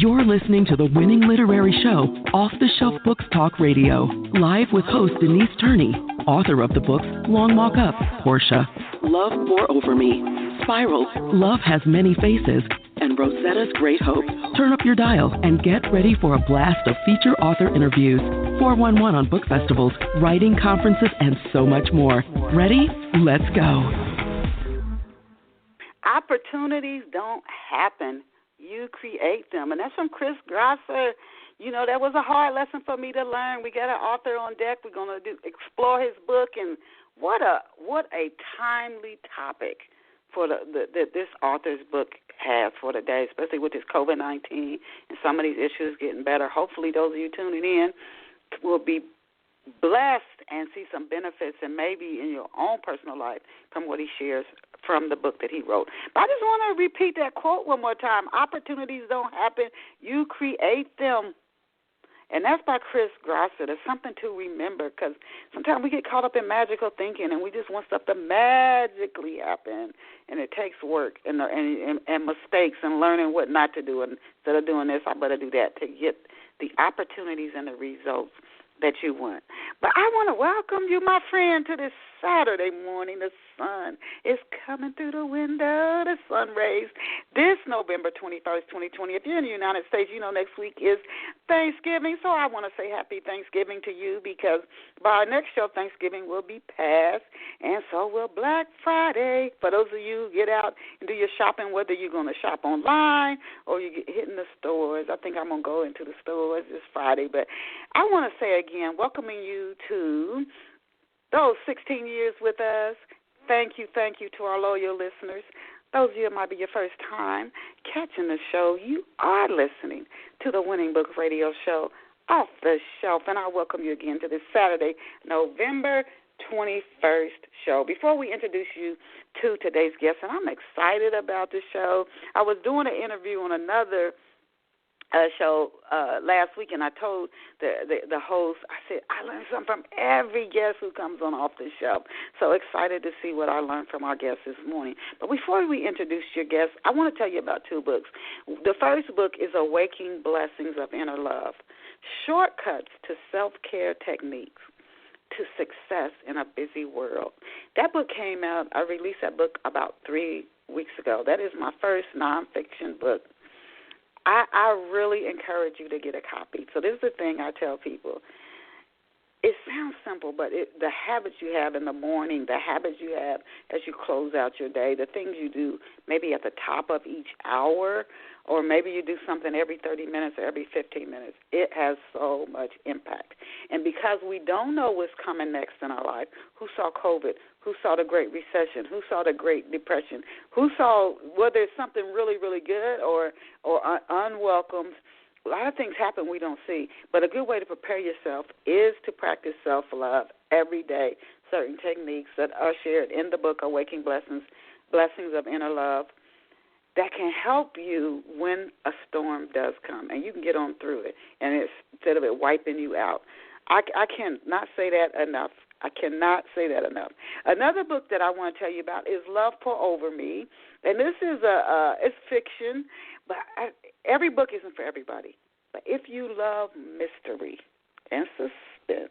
You're listening to the winning literary show, Off the Shelf Books Talk Radio, live with host Denise Turney, author of the books Long Walk Up, Portia, Love Pour Over Me, Spiral, Love Has Many Faces, and Rosetta's Great Hope. Turn up your dial and get ready for a blast of feature author interviews, 411 on book festivals, writing conferences, and so much more. Ready? Let's go. Opportunities don't happen. You create them. And that's from Chris Grosser. You know, that was a hard lesson for me to learn. We got an author on deck. We're going to explore his book. And what a timely topic for this author's book has for today, especially with this COVID-19 and some of these issues getting better. Hopefully those of you tuning in will be blessed and see some benefits and maybe in your own personal life from what he shares from the book that he wrote. But I just want to repeat that quote one more time. Opportunities don't happen. You create them. And that's by Chris Grosser. That's something to remember because sometimes we get caught up in magical thinking and we just want stuff to magically happen. And it takes work and mistakes and learning what not to do. And instead of doing this, I better do that to get the opportunities and the results that you want. But I want to welcome you, my friend, to this Saturday morning. The sun is coming through the window, the sun rays. This November 21st, 2020, if you're in the United States, you know next week is Thanksgiving. So I want to say happy Thanksgiving to you because by our next show, Thanksgiving will be past, and so will Black Friday. For those of you who get out and do your shopping, whether you're going to shop online or you're hitting the stores. I think I'm going to go into the stores this Friday. But I want to say again, welcoming you to those 16 years with us. Thank you to our loyal listeners. Those of you that might be your first time catching the show, you are listening to the Winning Book Radio Show, Off the Shelf, and I welcome you again to this Saturday, November 21st show. Before we introduce you to today's guest, and I'm excited about the show, I was doing an interview on another show last week, and I told the host, I said, I learned something from every guest who comes on Off the Shelf. So excited to see what I learned from our guests this morning. But before we introduce your guests, I want to tell you about two books. The first book is Awakening Blessings of Inner Love, Shortcuts to Self-Care Techniques to Success in a Busy World. That book came out, I released that book about 3 weeks ago. That is my first nonfiction book. I really encourage you to get a copy. So this is the thing I tell people. It sounds simple, but the habits you have in the morning, the habits you have as you close out your day, the things you do maybe at the top of each hour, or maybe you do something every 30 minutes or every 15 minutes, it has so much impact. And because we don't know what's coming next in our life, who saw COVID, who saw the Great Recession, who saw the Great Depression, who saw whether it's something really, really good or unwelcome. A lot of things happen we don't see, but a good way to prepare yourself is to practice self-love every day. Certain techniques that are shared in the book, Awakening Blessings of Inner Love, that can help you when a storm does come, and you can get on through it, and instead of it wiping you out. I cannot say that enough. Another book that I want to tell you about is Love Pour Over Me, and this is it's fiction, but every book isn't for everybody. But if you love mystery and suspense,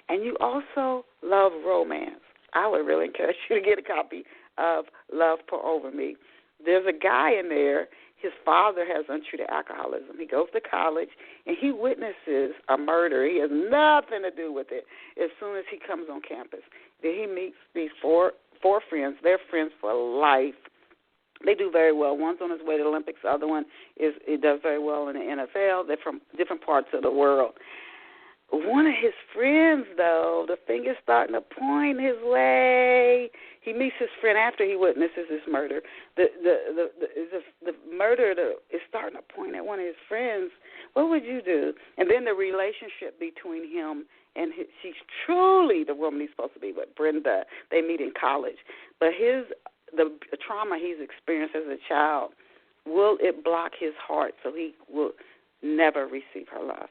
and you also love romance, I would really encourage you to get a copy of Love Pour Over Me. There's a guy in there. His father has untreated alcoholism. He goes to college, and he witnesses a murder. He has nothing to do with it as soon as he comes on campus. Then he meets these four friends. They're friends for life. They do very well. One's on his way to the Olympics. The other one does very well in the NFL. They're from different parts of the world. One of his friends, though, the finger's starting to point his way. He meets his friend after he witnesses this murder. The murderer is starting to point at one of his friends. What would you do? And then the relationship between him and she's truly the woman he's supposed to be with, Brenda. They meet in college. But the trauma he's experienced as a child, will it block his heart so he will never receive her love?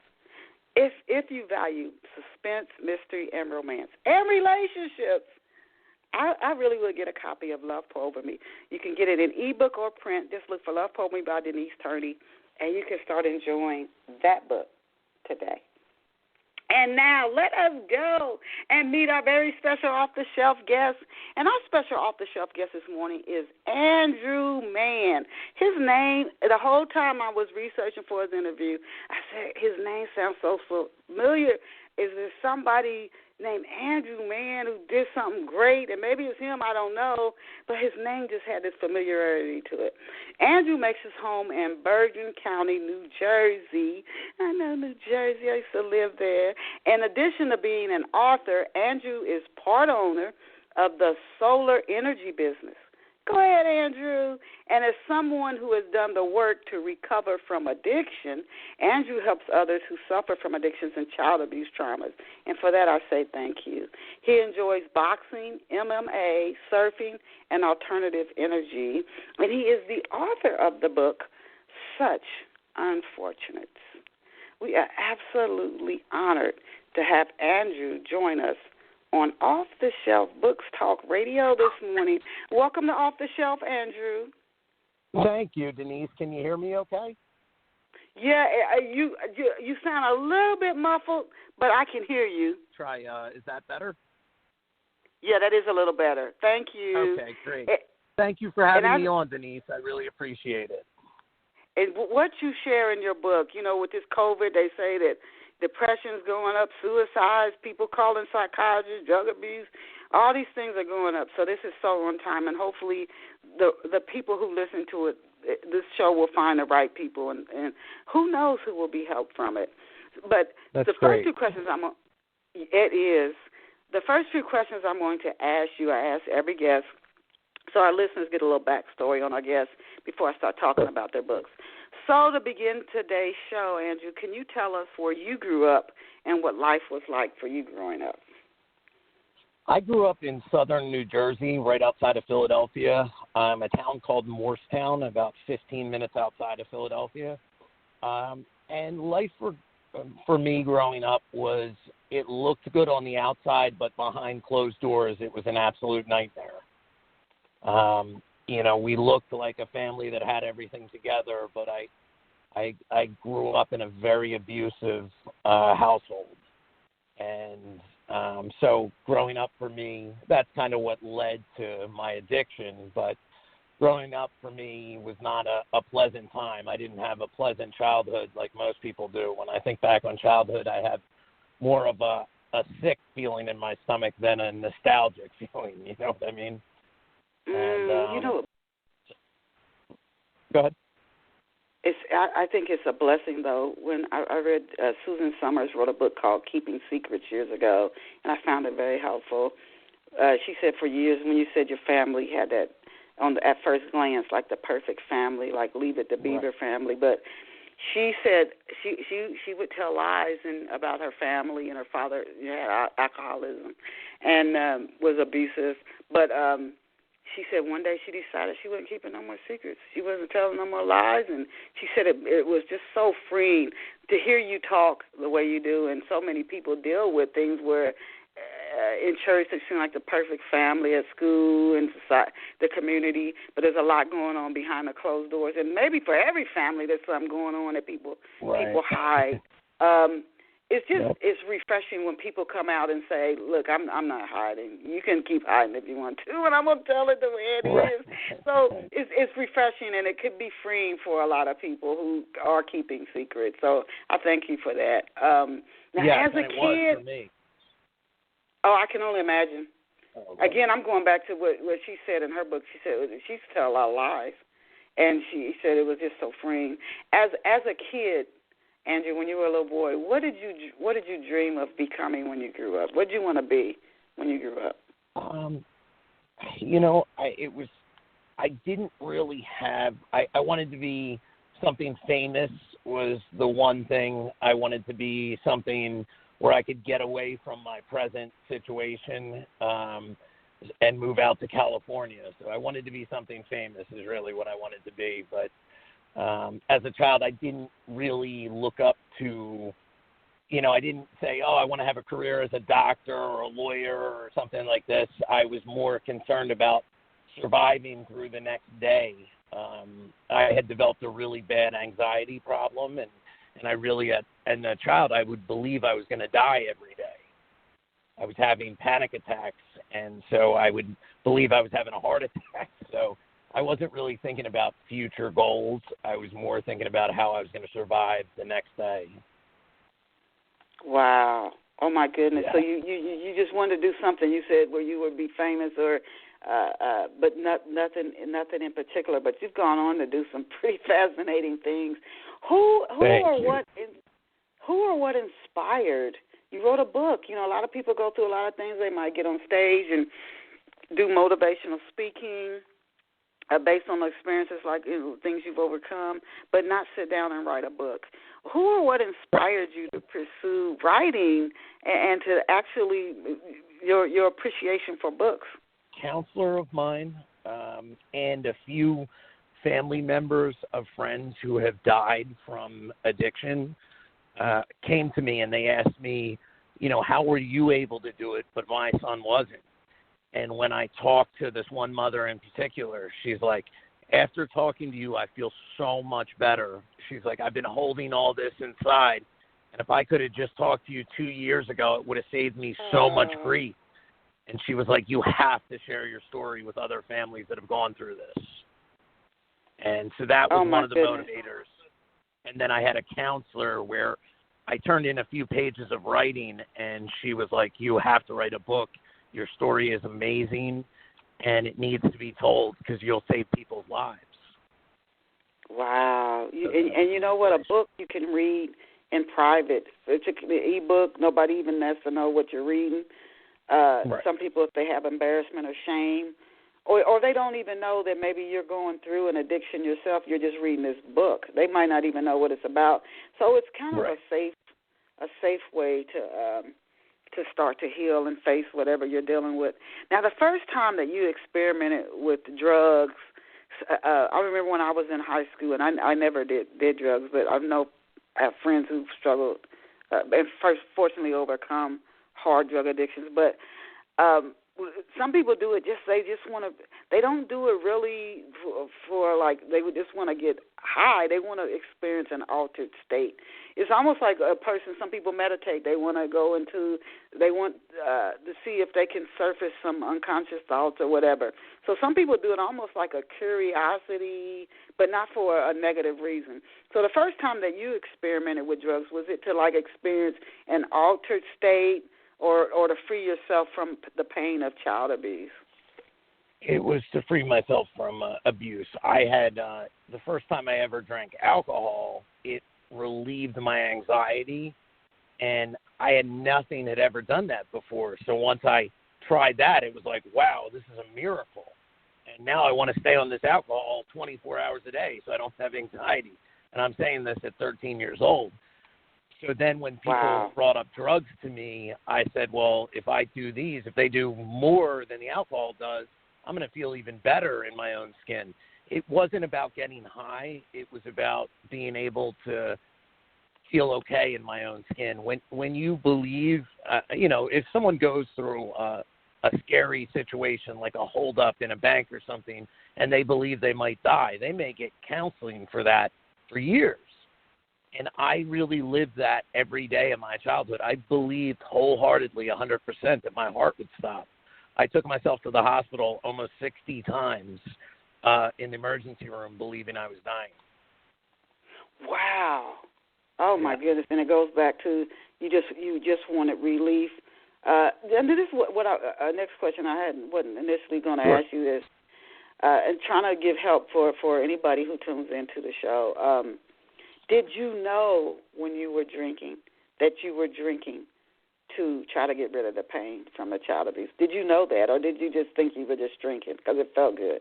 If you value suspense, mystery, and romance, and relationships, I really would get a copy of Love Pour Over Me. You can get it in ebook or print. Just look for Love Pour Over Me by Denise Turney and you can start enjoying that book today. And now let us go and meet our very special off-the-shelf guest. And our special off-the-shelf guest this morning is Andrew Mann. His name, the whole time I was researching for his interview, I said, his name sounds so familiar. Is there somebody named Andrew Mann who did something great? And maybe it's him, I don't know. But his name just had this familiarity to it. Andrew makes his home in Bergen County, New Jersey. I know New Jersey. I used to live there. In addition to being an author, Andrew is part owner of the solar energy business. Go ahead, Andrew. And as someone who has done the work to recover from addiction, Andrew helps others who suffer from addictions and child abuse traumas. And for that, I say thank you. He enjoys boxing, MMA, surfing, and alternative energy. And he is the author of the book, Such Unfortunates. We are absolutely honored to have Andrew join us on Off the Shelf Books Talk Radio this morning. Welcome to Off the Shelf, Andrew. Thank you, Denise. Can you hear me okay? Yeah, you sound a little bit muffled, but I can hear you. Try, is that better? Yeah, that is a little better. Thank you. Okay, great. Thank you for having me on, Denise. I really appreciate it. And what you share in your book, you know, with this COVID, they say that depression's going up, suicides, people calling psychiatrists, drug abuse, all these things are going up. So this is so on time, and hopefully the people who listen to it, this show will find the right people, and who knows who will be helped from it. But That's the great. first few questions the first few questions I'm going to ask you, I ask every guest, so our listeners get a little backstory on our guests before I start talking about their books. So to begin today's show, Andrew, can you tell us where you grew up and what life was like for you growing up? I grew up in southern New Jersey, right outside of Philadelphia. A town called Morristown, about 15 minutes outside of Philadelphia. And life for me growing up was, it looked good on the outside, but behind closed doors, it was an absolute nightmare. You know, we looked like a family that had everything together, but I grew up in a very abusive household. And so growing up for me, that's kind of what led to my addiction. But growing up for me was not a pleasant time. I didn't have a pleasant childhood like most people do. When I think back on childhood, I have more of a sick feeling in my stomach than a nostalgic feeling. You know what I mean? And, go ahead. I think it's a blessing, though. When I read Susan Summers wrote a book called Keeping Secrets years ago, and I found it very helpful. She said for years, when you said your family had that, at first glance, like the perfect family, like Leave It to Beaver family, but she said she would tell lies about her family, and her father had alcoholism and was abusive, but she said one day she decided she wasn't keeping no more secrets. She wasn't telling no more lies, and she said it was just so freeing to hear you talk the way you do, and so many people deal with things where in church they seem like the perfect family, at school, and society, the community, but there's a lot going on behind the closed doors, and maybe for every family there's something going on that people hide. It's just it's refreshing when people come out and say, "Look, I'm not hiding. You can keep hiding if you want to, and I'm gonna tell it the way it is." So it's refreshing, and it could be freeing for a lot of people who are keeping secrets. So I thank you for that. Now, as a kid, was for me. Oh, I can only imagine. Oh, okay. Again, I'm going back to what she said in her book. She said she used to tell a lot of lies, and she said it was just so freeing. As a kid, Andrew, when you were a little boy, what did you dream of becoming when you grew up? What did you want to be when you grew up? You know, I didn't really have. I wanted to be something famous. Was the one thing. I wanted to be something where I could get away from my present situation and move out to California. So I wanted to be something famous is really what I wanted to be. But as a child, I didn't really look up to, I didn't say, I want to have a career as a doctor or a lawyer or something like this. I was more concerned about surviving through the next day I had developed a really bad anxiety problem, and I really, as a child, I would believe I was going to die every day. I was having panic attacks, and so I would believe I was having a heart attack. So I wasn't really thinking about future goals. I was more thinking about how I was going to survive the next day. Wow. Oh, my goodness. Yeah. So you just wanted to do something, you said, where you would be famous or but nothing in particular. But you've gone on to do some pretty fascinating things. Who or what inspired? You wrote a book. You know, a lot of people go through a lot of things. They might get on stage and do motivational speaking based on the experiences, like things you've overcome, but not sit down and write a book. Who or what inspired you to pursue writing and to actually your appreciation for books? Counselor of mine and a few family members of friends who have died from addiction came to me and they asked me, you know, how were you able to do it, but my son wasn't? And when I talked to this one mother in particular, she's like, after talking to you, I feel so much better. She's like, I've been holding all this inside, and if I could have just talked to you 2 years ago, it would have saved me so much grief. And she was like, you have to share your story with other families that have gone through this. And so that was one of the motivators. And then I had a counselor where I turned in a few pages of writing, and she was like, you have to write a book. Your story is amazing, and it needs to be told because you'll save people's lives. Wow. And you know what? A book you can read in private. It's an e-book. Nobody even has to know what you're reading. Right. Some people, if they have embarrassment or shame, or they don't even know that maybe you're going through an addiction yourself, you're just reading this book. They might not even know what it's about. So it's kind of a safe way to start to heal and face whatever you're dealing with. Now, the first time that you experimented with drugs, I remember when I was in high school, and I never did drugs, but I have friends who've struggled and fortunately overcome hard drug addictions. But some people do it they don't do it really for like, they would just want to get high. They want to experience an altered state. It's almost like a person, some people meditate. They want to to see if they can surface some unconscious thoughts or whatever. So some people do it almost like a curiosity, but not for a negative reason. So the first time that you experimented with drugs, was it to like experience an altered state or to free yourself from the pain of child abuse? It was to free myself from abuse. I had, the first time I ever drank alcohol, it relieved my anxiety, and nothing had ever done that before. So once I tried that, it was like, wow, this is a miracle. And now I want to stay on this alcohol 24 hours a day so I don't have anxiety. And I'm saying this at 13 years old. So then when people brought up drugs to me, I said, well, if I do these, if they do more than the alcohol does, I'm going to feel even better in my own skin. It wasn't about getting high. It was about being able to feel okay in my own skin. When you believe, if someone goes through a scary situation like a holdup in a bank or something, and they believe they might die, they may get counseling for that for years. And I really lived that every day of my childhood. I believed wholeheartedly 100% that my heart would stop. I took myself to the hospital almost 60 times in the emergency room believing I was dying. Wow. Oh, my goodness. And it goes back to you just wanted relief. And this is what next question I wasn't initially going to ask you this. And trying to give help for anybody who tunes into the show. Did you know when you were drinking that you were drinking to try to get rid of the pain from the child abuse? Did you know that, or did you just think you were just drinking because it felt good?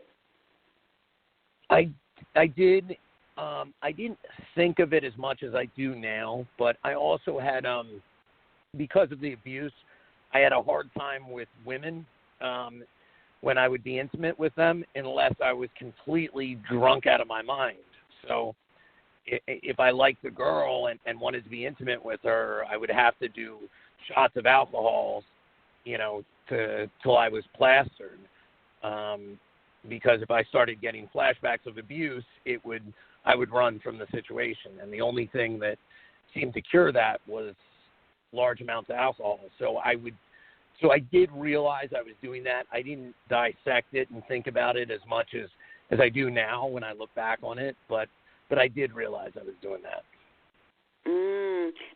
I did. I didn't think of it as much as I do now, but I also had, because of the abuse, I had a hard time with women when I would be intimate with them unless I was completely drunk out of my mind. So if I liked the girl and wanted to be intimate with her, I would have to do shots of alcohol, till I was plastered. because if I started getting flashbacks of abuse, I would run from the situation. And the only thing that seemed to cure that was large amounts of alcohol. So I did realize I was doing that. I didn't dissect it and think about it as much as I do now when I look back on it, but I did realize I was doing that.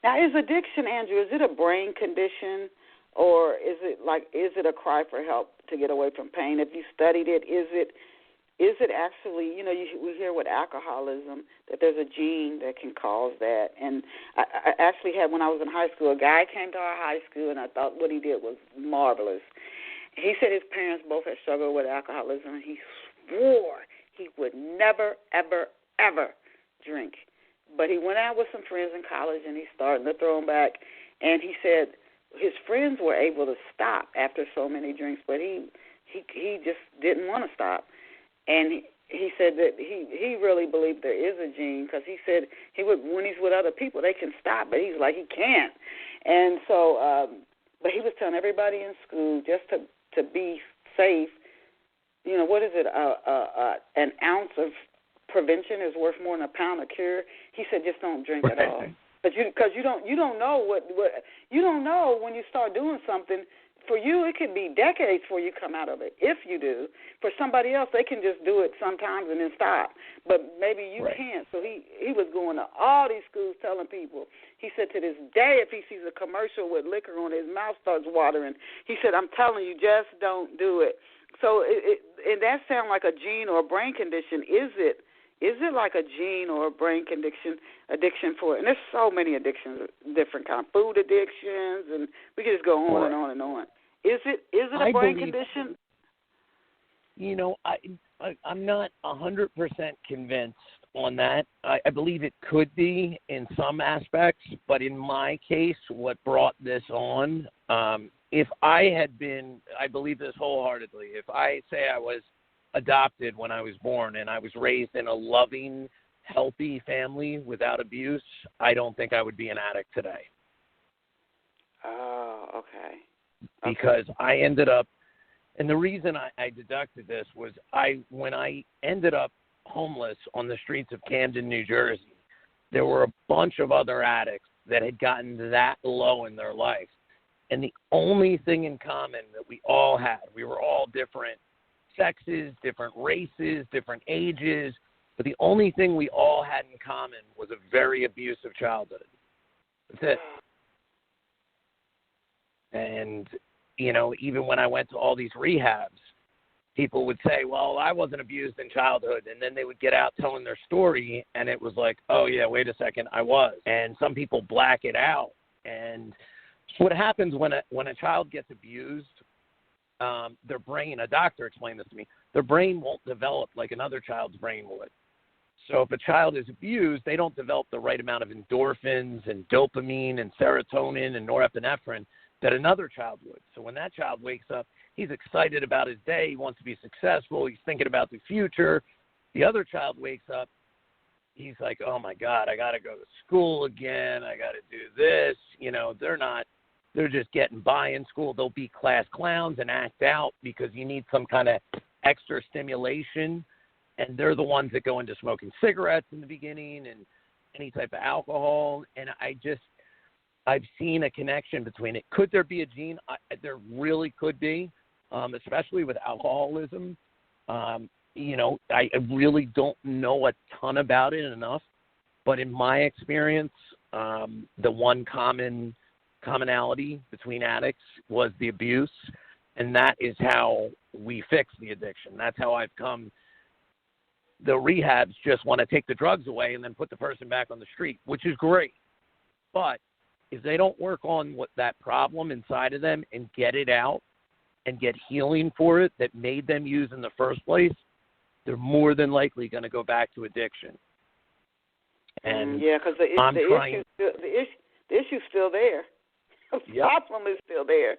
Now, is addiction, Andrew, is it a brain condition, or is it a cry for help to get away from pain? If you studied it, is it actually, we hear with alcoholism that there's a gene that can cause that. And I actually had, when I was in high school, a guy came to our high school, and I thought what he did was marvelous. He said his parents both had struggled with alcoholism, and he swore he would never, ever, ever drink. But he went out with some friends in college, and he started to throw them back. And he said his friends were able to stop after so many drinks, but he just didn't want to stop. And he said that he really believed there is a gene, because he said when he's with other people, they can stop, but he's like, he can't. And so, but he was telling everybody in school just to be safe. What is it? An ounce of prevention is worth more than a pound of cure. He said, just don't drink at all. Because you don't know what you don't know when you start doing something. For you, it could be decades before you come out of it, if you do. For somebody else, they can just do it sometimes and then stop. But maybe you can't. So he was going to all these schools telling people. He said to this day, if he sees a commercial with liquor on it, his mouth starts watering. He said, I'm telling you, just don't do it. So and that sounds like a gene or a brain condition. Is it like a gene or a brain addiction for it? And there's so many addictions, different kinds, food addictions, and we can just go on and on and on. Is it a brain condition? I'm not 100% convinced on that. I believe it could be in some aspects, but in my case, what brought this on, if I had been, I believe this wholeheartedly, if I say I was adopted when I was born and I was raised in a loving, healthy family without abuse, I don't think I would be an addict today. Oh, okay. Because I ended up, and the reason I deducted this was when I ended up homeless on the streets of Camden, New Jersey, there were a bunch of other addicts that had gotten that low in their life. And the only thing in common that we all had, we were all different sexes, different races, different ages, but the only thing we all had in common was a very abusive childhood. That's it. And, even when I went to all these rehabs, people would say, well, I wasn't abused in childhood. And then they would get out telling their story, and it was like, oh, yeah, wait a second, I was. And some people black it out. And what happens when a child gets abused, their brain, a doctor explained this to me, their brain won't develop like another child's brain would. So if a child is abused, they don't develop the right amount of endorphins and dopamine and serotonin and norepinephrine that another child would. So when that child wakes up, he's excited about his day. He wants to be successful. He's thinking about the future. The other child wakes up. He's like, oh, my God, I got to go to school again. I got to do this. They're just getting by in school. They'll be class clowns and act out because you need some kind of extra stimulation. And they're the ones that go into smoking cigarettes in the beginning and any type of alcohol. And I've seen a connection between it. Could there be a gene? There really could be, especially with alcoholism. I really don't know a ton about it enough. But in my experience, the one commonality between addicts was the abuse, and that is how we fix the addiction. That's how I've come. The rehabs just want to take the drugs away and then put the person back on the street, which is great. But if they don't work on that problem inside of them and get it out and get healing for it that made them use in the first place, they're more than likely going to go back to addiction. And because the issue's still there. The problem is still there.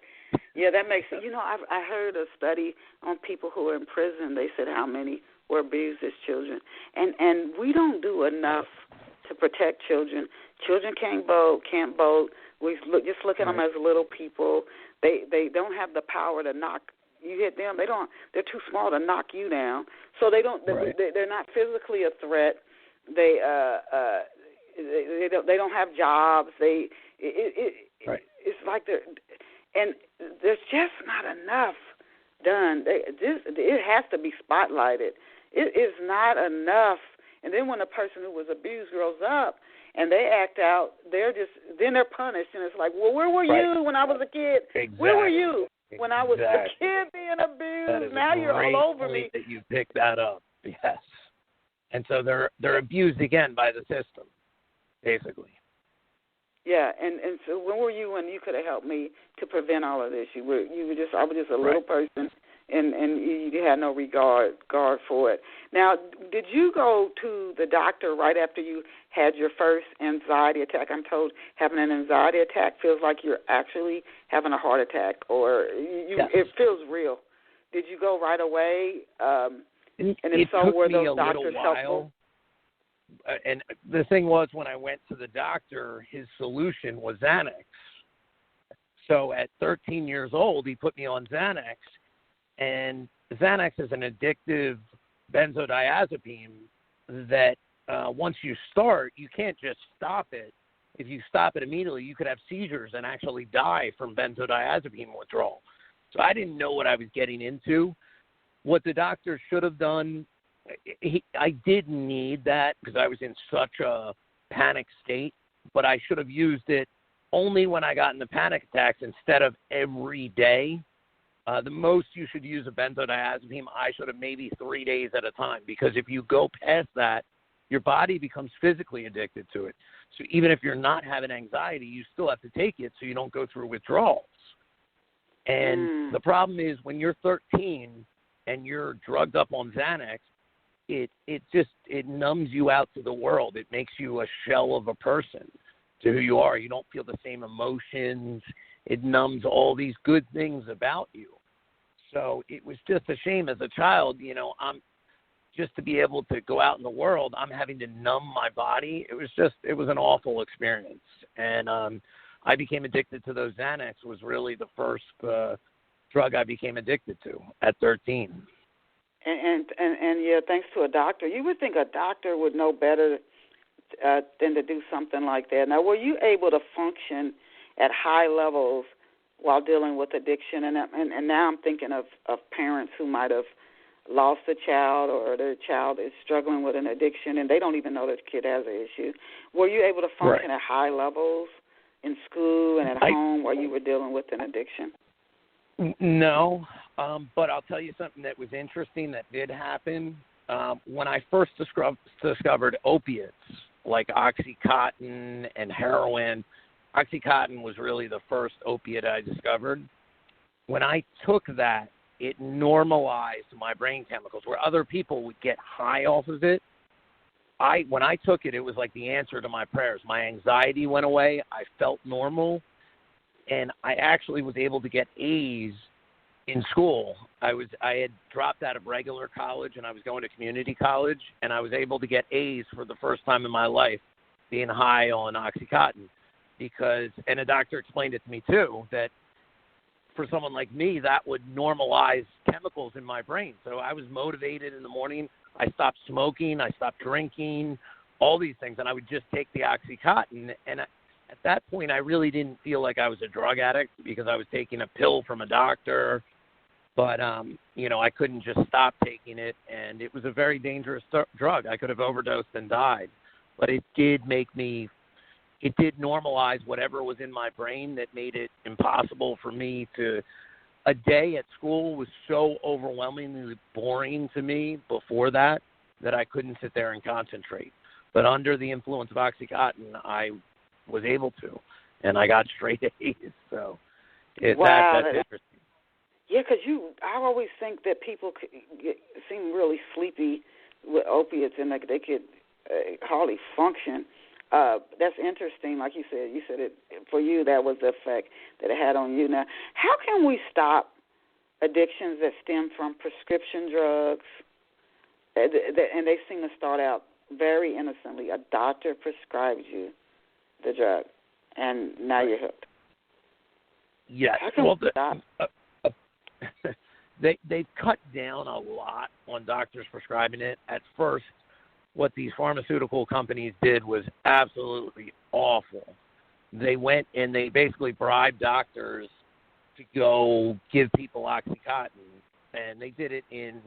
Yeah, that makes sense. I heard a study on people who are in prison. They said how many were abused as children. And we don't do enough to protect children. Children can't vote. We just look at them as little people. They don't have the power to knock you hit them, they're too small to knock you down. So they don't. Right. They're not physically a threat. They don't have jobs. It's like and there's just not enough done. It has to be spotlighted. It is not enough. And then when a person who was abused grows up and they act out, they're punished, and it's like, well, where were you when I was a kid? Exactly. Where were you when I was a kid being abused? Now you're all over me. That you picked that up. Yes. And so they're abused again by the system, basically. Yeah, and so when were you when you could have helped me to prevent all of this? I was just a little person, and you had no regard for it. Now, did you go to the doctor right after you had your first anxiety attack? I'm told having an anxiety attack feels like you're actually having a heart attack, or it feels real. Did you go right away? And if so, were those doctors helpful? And the thing was, when I went to the doctor, his solution was Xanax. So at 13 years old, he put me on Xanax, and Xanax is an addictive benzodiazepine that once you start, you can't just stop it. If you stop it immediately, you could have seizures and actually die from benzodiazepine withdrawal. So I didn't know what I was getting into. What the doctor should have done, I did need that because I was in such a panic state, but I should have used it only when I got into panic attacks instead of every day. The most you should use a benzodiazepine, I should have maybe 3 days at a time, because if you go past that, your body becomes physically addicted to it. So even if you're not having anxiety, you still have to take it so you don't go through withdrawals. And the problem is when you're 13 and you're drugged up on Xanax, it numbs you out to the world. It makes you a shell of a person to who you are. You don't feel the same emotions. It numbs all these good things about you. So it was just a shame as a child, I'm just to be able to go out in the world, I'm having to numb my body. It was an awful experience. And I became addicted to those Xanax. Was really the first drug I became addicted to at 13. And yeah, thanks to a doctor. You would think a doctor would know better than to do something like that. Now, were you able to function at high levels while dealing with addiction? And now I'm thinking of parents who might have lost a child, or their child is struggling with an addiction and they don't even know their kid has an issue. Were you able to function at high levels in school and at home while you were dealing with an addiction? No, but I'll tell you something that was interesting that did happen. When I first discovered opiates like Oxycontin and heroin, Oxycontin was really the first opiate I discovered. When I took that, it normalized my brain chemicals, where other people would get high off of it. When I took it, it was like the answer to my prayers. My anxiety went away. I felt normal. And I actually was able to get A's in school. I had dropped out of regular college and I was going to community college, and I was able to get A's for the first time in my life being high on Oxycontin, and a doctor explained it to me too, that for someone like me, that would normalize chemicals in my brain. So I was motivated in the morning. I stopped smoking. I stopped drinking, all these things, and I would just take the Oxycontin. And at that point, I really didn't feel like I was a drug addict because I was taking a pill from a doctor. But, I couldn't just stop taking it, and it was a very dangerous drug. I could have overdosed and died. But it did normalize whatever was in my brain that made it impossible for me to. A day at school was so overwhelmingly boring to me before that I couldn't sit there and concentrate. But under the influence of Oxycontin, I was able to, and I got straight A's. So that's interesting. Yeah, because I always think that people seem really sleepy with opiates and like they could hardly function. That's interesting. Like you said it for you. That was the effect that it had on you. Now, how can we stop addictions that stem from prescription drugs? And they seem to start out very innocently. A doctor prescribes you the drug, and now you're hooked. Yes. How can we stop? they've cut down a lot on doctors prescribing it. At first, what these pharmaceutical companies did was absolutely awful. They went and they basically bribed doctors to go give people OxyContin, and they did it in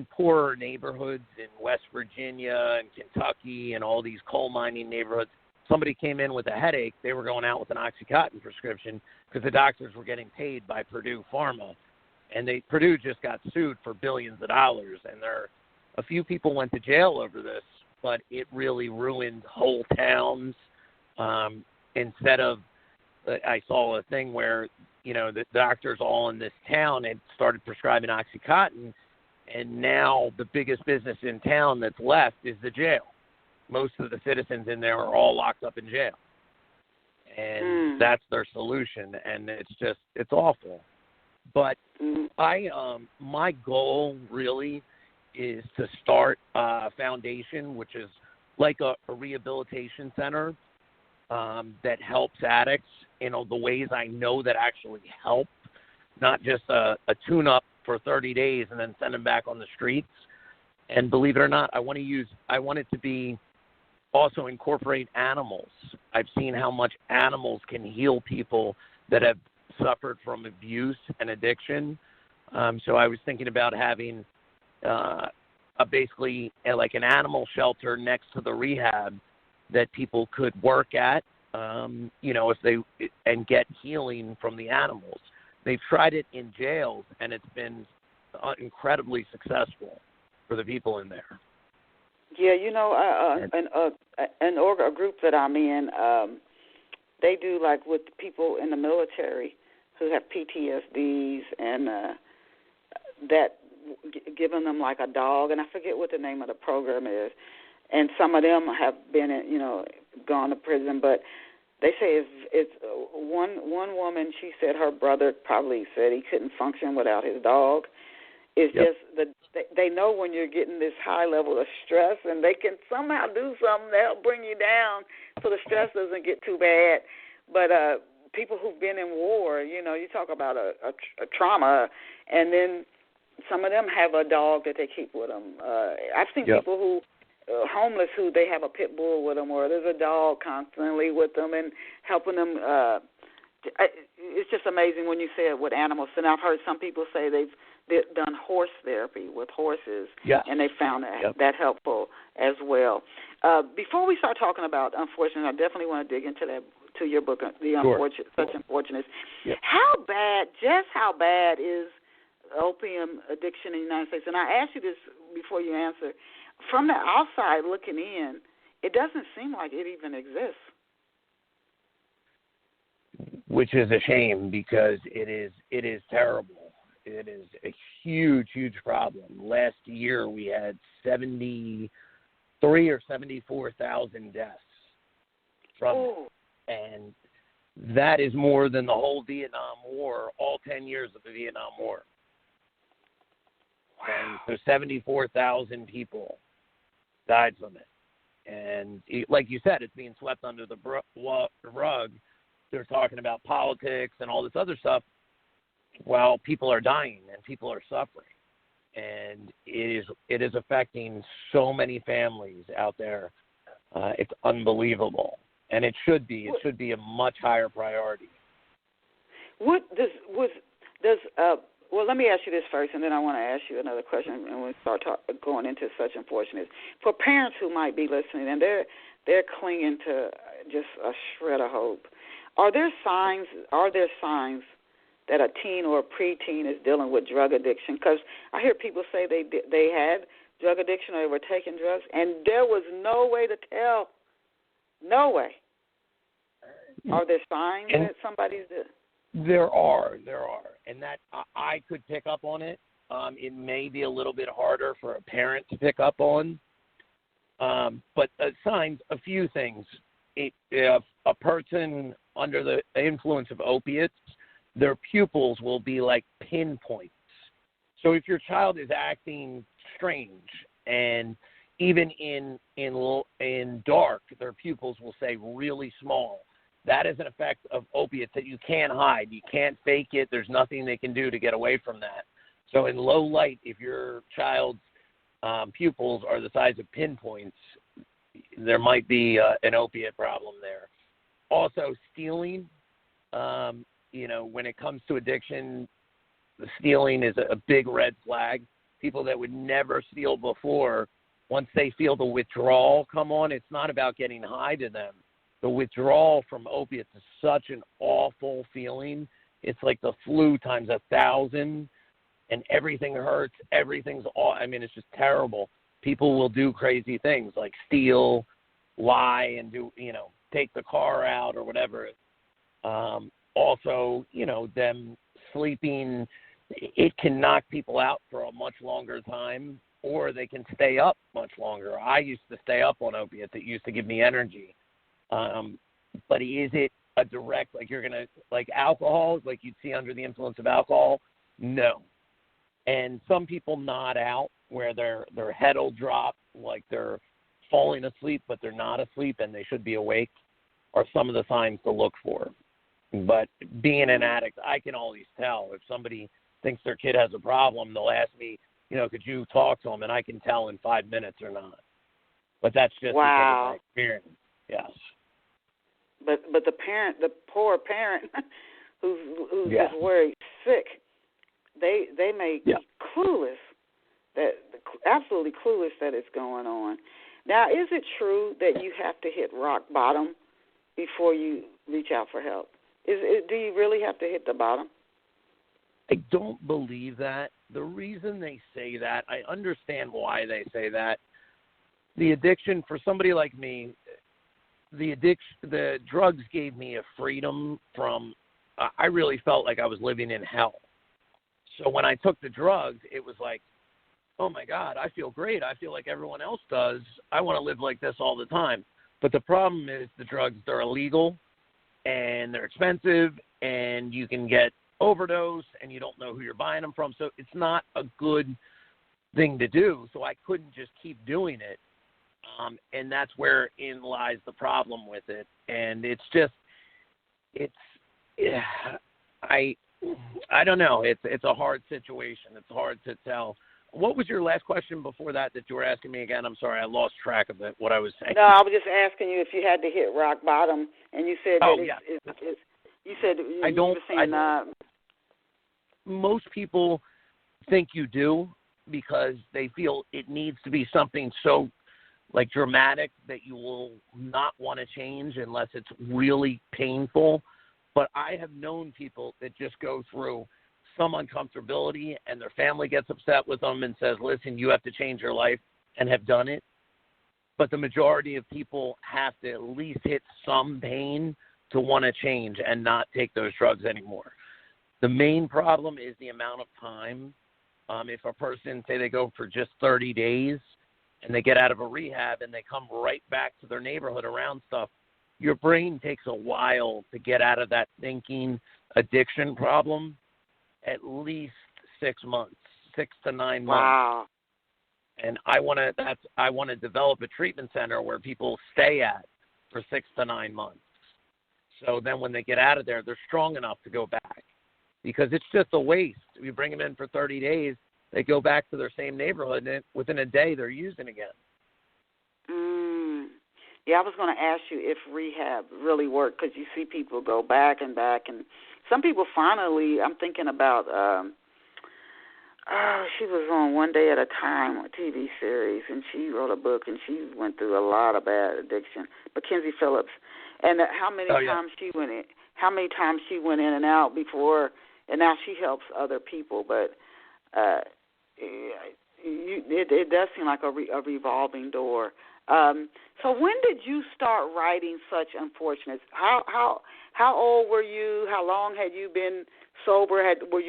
poorer neighborhoods in West Virginia and Kentucky and all these coal mining neighborhoods. Somebody came in with a headache, they were going out with an OxyContin prescription because the doctors were getting paid by Purdue Pharma. And Purdue just got sued for billions of dollars, and a few people went to jail over this, but it really ruined whole towns. Instead of, I saw a thing where, the doctors all in this town had started prescribing OxyContin, and now the biggest business in town that's left is the jail. Most of the citizens in there are all locked up in jail. And that's their solution, and it's awful. But my goal really is to start a foundation, which is like a rehabilitation center that helps addicts in the ways I know that actually help, not just a tune-up for 30 days and then send them back on the streets. And believe it or not, I want it to be also incorporate animals. I've seen how much animals can heal people that have suffered from abuse and addiction. So I was thinking about having basically like an animal shelter next to the rehab that people could work at, and get healing from the animals. They've tried it in jails, and it's been incredibly successful for the people in there. Yeah, a group that I'm in, they do like with people in the military who have PTSDs and giving them like a dog, and I forget what the name of the program is. And some of them have been, gone to prison, but they say it's one woman. She said her brother probably said he couldn't function without his dog. It's just they know when you're getting this high level of stress, and they can somehow do something to help bring you down so the stress doesn't get too bad. But people who've been in war, you talk about a trauma, and then some of them have a dog that they keep with them. I've seen people who homeless who they have a pit bull with them, or there's a dog constantly with them and helping them. It's just amazing when you say it with animals. And I've heard some people say they've done horse therapy with horses, and they found that helpful as well. Before we start talking about Unfortunate, I definitely want to dig into that, to your book, The Unfortunate, Such Unfortunate. How bad is opium addiction in the United States? And I asked you this before you answer. From the outside looking in, it doesn't seem like it even exists. Which is a shame, because it is terrible. It is a huge, huge problem. Last year we had 73 or 74,000 deaths from it. And that is more than the whole Vietnam War, all 10 years of the Vietnam War. And so 74,000 people died from it. And like you said, it's being swept under the rug. They're talking about politics and all this other stuff while people are dying and people are suffering. And it is affecting so many families out there. It's unbelievable. And it should be. It should be a much higher priority. Well, let me ask you this first, and then I want to ask you another question, and we'll start going into Such Unfortunate. For parents who might be listening, and they're clinging to just a shred of hope, are there signs that a teen or a preteen is dealing with drug addiction? Because I hear people say they had drug addiction or they were taking drugs, and there was no way to tell. No way. Are there signs that somebody's doing? There are, and that I could pick up on it. It may be a little bit harder for a parent to pick up on, but signs, a few things. If a person under the influence of opiates, their pupils will be like pinpoints. So if your child is acting strange, and even in dark, their pupils will say really small, that is an effect of opiates that you can't hide. You can't fake it. There's nothing they can do to get away from that. So in low light, if your child's pupils are the size of pinpoints, there might be an opiate problem there. Also, stealing, when it comes to addiction, the stealing is a big red flag. People that would never steal before, once they feel the withdrawal come on, it's not about getting high to them. The withdrawal from opiates is such an awful feeling. It's like the flu times 1,000, and everything hurts. It's just terrible. People will do crazy things like steal, lie, and take the car out or whatever. Also, them sleeping, it can knock people out for a much longer time, or they can stay up much longer. I used to stay up on opiates. It used to give me energy. But is it a direct, like alcohol, like you'd see under the influence of alcohol? No. And some people nod out where their head will drop, like they're falling asleep, but they're not asleep and they should be awake, are some of the signs to look for. But being an addict, I can always tell. If somebody thinks their kid has a problem, they'll ask me, could you talk to them? And I can tell in 5 minutes or not. But that's just because of my experience. Yes. But the poor parent who's just worried sick, they may be clueless, absolutely clueless that it's going on. Now, is it true that you have to hit rock bottom before you reach out for help? Do you really have to hit the bottom? I don't believe that. The reason they say that, I understand why they say that. The addiction, for somebody like me, the drugs gave me a freedom from, I really felt like I was living in hell. So when I took the drugs, it was like, oh my God, I feel great. I feel like everyone else does. I want to live like this all the time. But the problem is the drugs, they're illegal and they're expensive and you can get overdose and you don't know who you're buying them from. So it's not a good thing to do. So I couldn't just keep doing it. And that's wherein lies the problem with it. And I don't know. It's a hard situation. It's hard to tell. What was your last question before that you were asking me again? I'm sorry, I lost track of it, what I was saying. No, I was just asking you if you had to hit rock bottom, and you said most people think you do because they feel it needs to be something so dramatic that you will not want to change unless it's really painful. But I have known people that just go through some uncomfortability and their family gets upset with them and says, listen, you have to change your life, and have done it. But the majority of people have to at least hit some pain to want to change and not take those drugs anymore. The main problem is the amount of time. If a person, say they go for just 30 days and they get out of a rehab and they come right back to their neighborhood around stuff, your brain takes a while to get out of that thinking addiction problem, at least 6 months, 6 to 9 months. Wow. And I want to develop a treatment center where people stay at for 6 to 9 months. So then when they get out of there, they're strong enough to go back, because it's just a waste. We bring them in for 30 days, they go back to their same neighborhood, and within a day they're using again. Yeah, I was going to ask you if rehab really worked, because you see people go back and back, and some people finally, I'm thinking about, she was on One Day at a Time, a TV series, and she wrote a book, and she went through a lot of bad addiction, Mackenzie Phillips, and how many times she went in and out before, and now she helps other people, but it does seem like a revolving door. So when did you start writing such unfortunates? How old were you? How long had you been sober?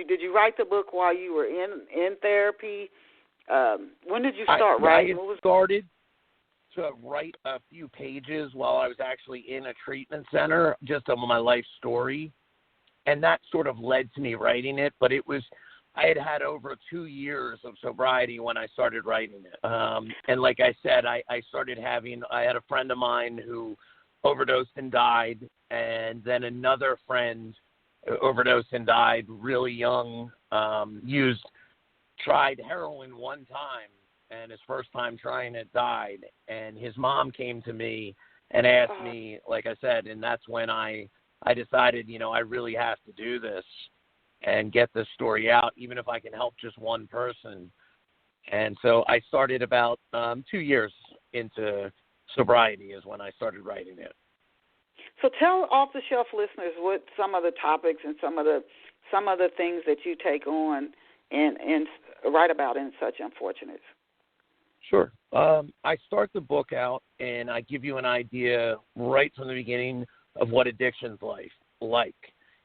Did you write the book while you were in therapy? When did you start writing? I started to write a few pages while I was actually in a treatment center, just of my life story, and that sort of led to me writing it. But I had over 2 years of sobriety when I started writing it. And like I said, I had a friend of mine who overdosed and died, and then another friend overdosed and died really young, used tried heroin one time, and his first time trying it died. And his mom came to me and asked me, like I said, and that's when I decided, I really have to do this and get this story out, even if I can help just one person. And so I started about 2 years into sobriety is when I started writing it. So tell off-the-shelf listeners what some of the topics and some of the things that you take on and write about in Such Unfortunates. Sure. I start the book out, and I give you an idea right from the beginning of what addiction's like.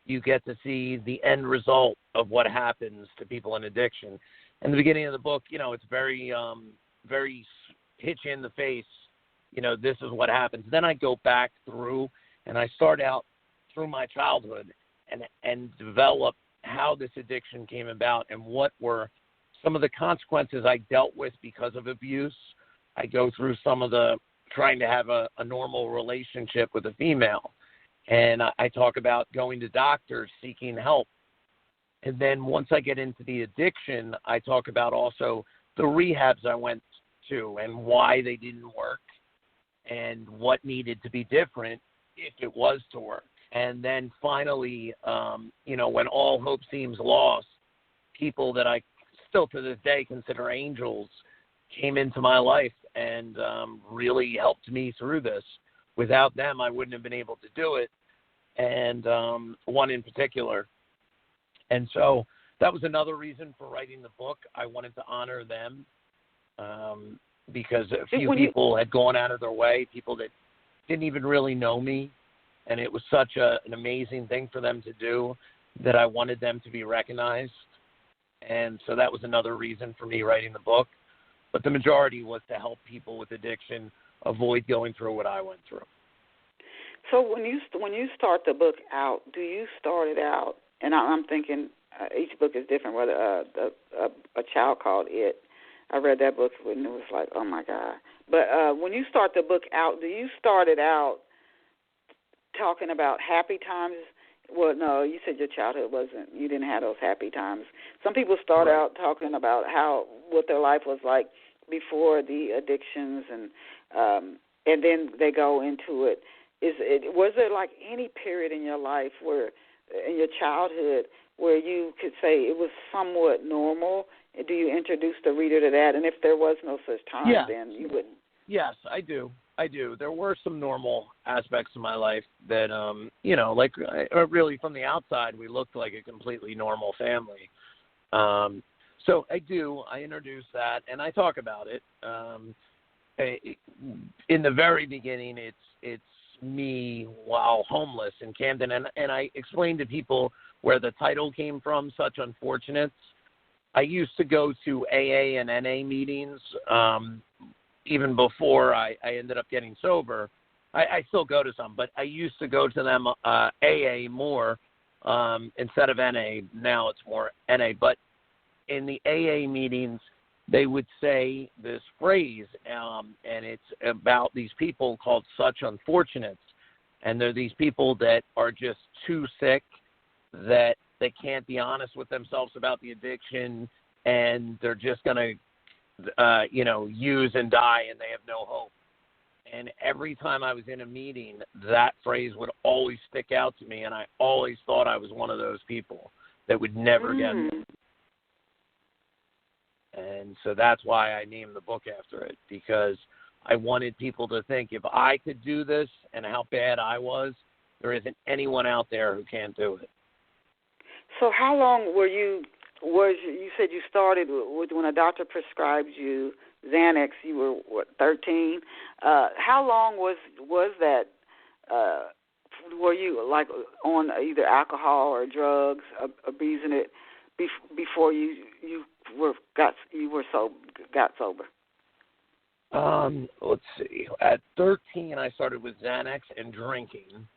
You get to see the end result of what happens to people in addiction. In the beginning of the book, it's very, very hit you in the face. This is what happens. Then I go back through, and I start out through my childhood and develop how this addiction came about and what were some of the consequences I dealt with because of abuse. I go through some of the trying to have a normal relationship with a female. And I talk about going to doctors, seeking help. And then once I get into the addiction, I talk about also the rehabs I went to and why they didn't work and what needed to be different if it was to work. And then finally, when all hope seems lost, people that I still to this day consider angels came into my life and really helped me through this. Without them, I wouldn't have been able to do it, and one in particular. And so that was another reason for writing the book. I wanted to honor them because a few people had gone out of their way, people that didn't even really know me, and it was such an amazing thing for them to do that I wanted them to be recognized. And so that was another reason for me writing the book. But the majority was to help people with addiction avoid going through what I went through. So when you start the book out, do you start it out, and I'm thinking each book is different, whether a child called It. I read that book and it was like, oh, my God. But when you start the book out, do you start it out talking about happy times? Well, no, you said your childhood you didn't have those happy times. Some people start out talking about what their life was like before the addictions, and then they go into it. Was there like any period in your life in your childhood, where you could say it was somewhat normal? Do you introduce the reader to that? And if there was no such time, then you wouldn't. Yes, I do. There were some normal aspects of my life that, really from the outside, we looked like a completely normal family. So I introduce that, and I talk about it. In the very beginning, it's me while homeless in Camden, and I explained to people where the title came from, Such Unfortunates. I used to go to AA and NA meetings even before I ended up getting sober. I still go to some, but I used to go to them AA more instead of NA. Now it's more NA. But in the AA meetings, they would say this phrase, and it's about these people called Such Unfortunates. And they're these people that are just too sick that they can't be honest with themselves about the addiction, and they're just going to, use and die, and they have no hope. And every time I was in a meeting, that phrase would always stick out to me, and I always thought I was one of those people that would never get it. And so that's why I named the book after it, because I wanted people to think if I could do this and how bad I was, there isn't anyone out there who can't do it. So how long you said you started when a doctor prescribed you Xanax, you were 13. How long was that? Were you like on either alcohol or drugs, abusing it before you got sober? Let's see. At 13, I started with Xanax and drinking,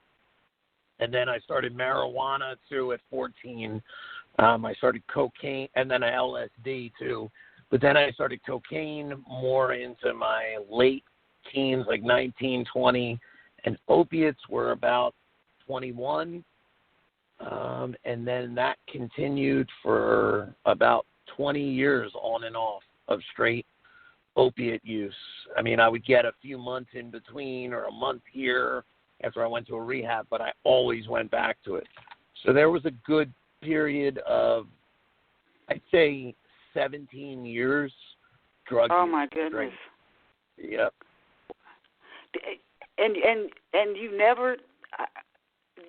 and then I started marijuana too. At 14, I started cocaine, and then LSD too. But then I started cocaine more into my late teens, like 19, 20, and opiates were about 21. And then that continued for about 20 years on and off of straight opiate use. I mean, I would get a few months in between or a month here after I went to a rehab, but I always went back to it. So there was a good period of, I'd say, 17 years drug use. Oh, my goodness. Yep. And you never,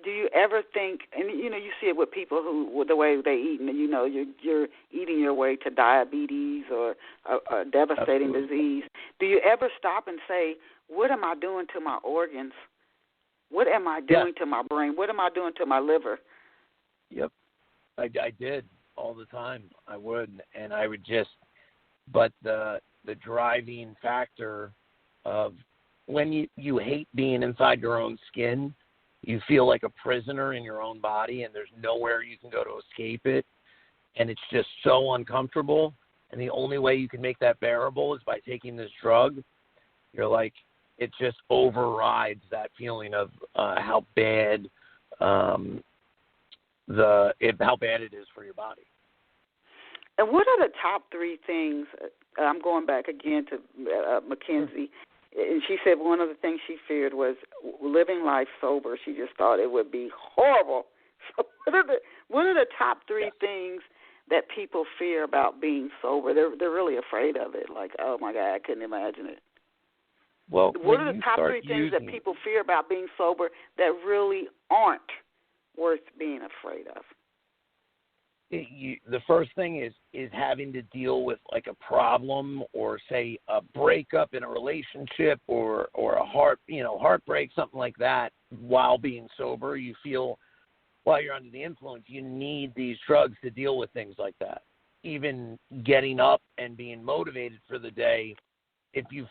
do you ever think, and you know, you see it with people who, with the way they eat, and you know, you're eating your way to diabetes or a devastating disease. Do you ever stop and say, what am I doing to my organs? What am I doing to my brain? What am I doing to my liver? Yep. I did all the time. I would, and I would just, but the driving factor of when you hate being inside your own skin, you feel like a prisoner in your own body, and there's nowhere you can go to escape it, and it's just so uncomfortable, and the only way you can make that bearable is by taking this drug. You're like, it just overrides that feeling of how bad how bad it is for your body. And what are the top three things? I'm going back again to Mackenzie. And she said one of the things she feared was living life sober. She just thought it would be horrible. So what are the top three things that people fear about being sober? They're really afraid of it. Like, oh, my God, I couldn't imagine it. Well, what are the top three things that people fear about being sober that really aren't worth being afraid of? The first thing is having to deal with like a problem or say a breakup in a relationship or a heartbreak, something like that. While being sober, you feel while you're under the influence, you need these drugs to deal with things like that. Even getting up and being motivated for the day, if you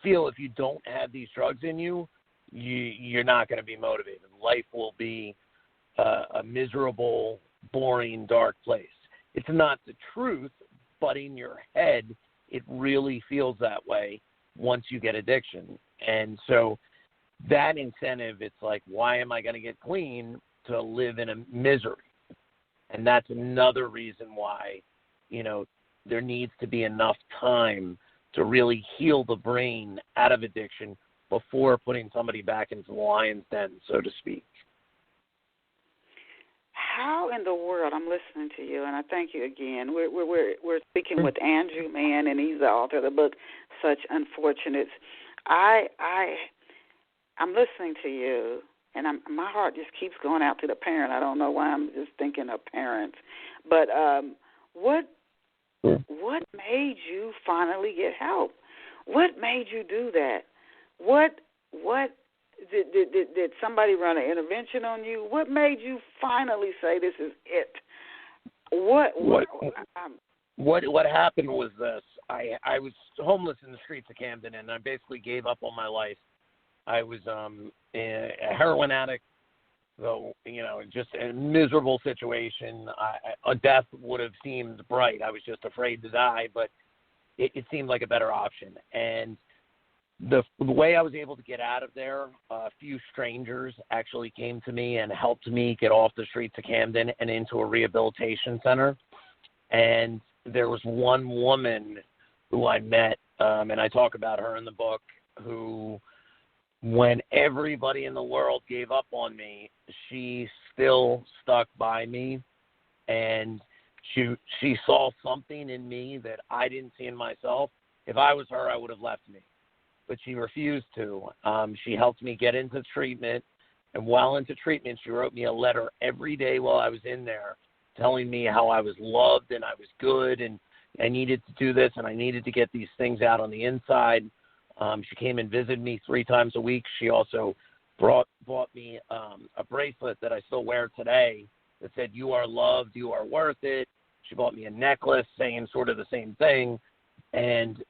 don't have these drugs in you, you're not going to be motivated. Life will be a miserable, boring, dark place. It's not the truth, but in your head, it really feels that way once you get addiction. And so that incentive, it's like, why am I going to get clean to live in a misery? And that's another reason why, there needs to be enough time to really heal the brain out of addiction before putting somebody back into the lion's den, so to speak. How in the world? I'm listening to you, and I thank you again. We're speaking with Andrew Mann, and he's the author of the book Such Unfortunates. I'm listening to you, and my heart just keeps going out to the parent. I don't know why I'm just thinking of parents, but what made you finally get help? What made you do that? What did somebody run an intervention on you? What made you finally say this is it? What happened was this. I was homeless in the streets of Camden, and I basically gave up on my life. I was a heroin addict, so just a miserable situation. A death would have seemed bright. I was just afraid to die, but it seemed like a better option. And the way I was able to get out of there, a few strangers actually came to me and helped me get off the streets of Camden and into a rehabilitation center. And there was one woman who I met, and I talk about her in the book, who, when everybody in the world gave up on me, she still stuck by me. And she saw something in me that I didn't see in myself. If I was her, I would have left me. But she refused to. She helped me get into treatment, and while into treatment, she wrote me a letter every day while I was in there telling me how I was loved and I was good and I needed to do this and I needed to get these things out on the inside. She came and visited me 3 times a week. She also bought me a bracelet that I still wear today that said, "You are loved, you are worth it." She bought me a necklace saying sort of the same thing. And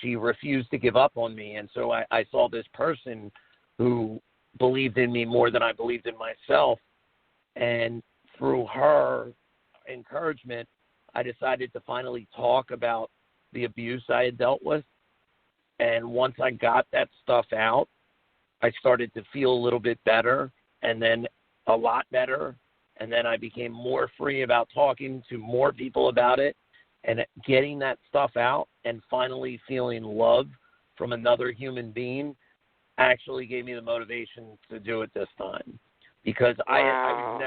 she refused to give up on me. And so I saw this person who believed in me more than I believed in myself. And through her encouragement, I decided to finally talk about the abuse I had dealt with. And once I got that stuff out, I started to feel a little bit better, and then a lot better. And then I became more free about talking to more people about it. And getting that stuff out and finally feeling love from another human being actually gave me the motivation to do it this time, because wow.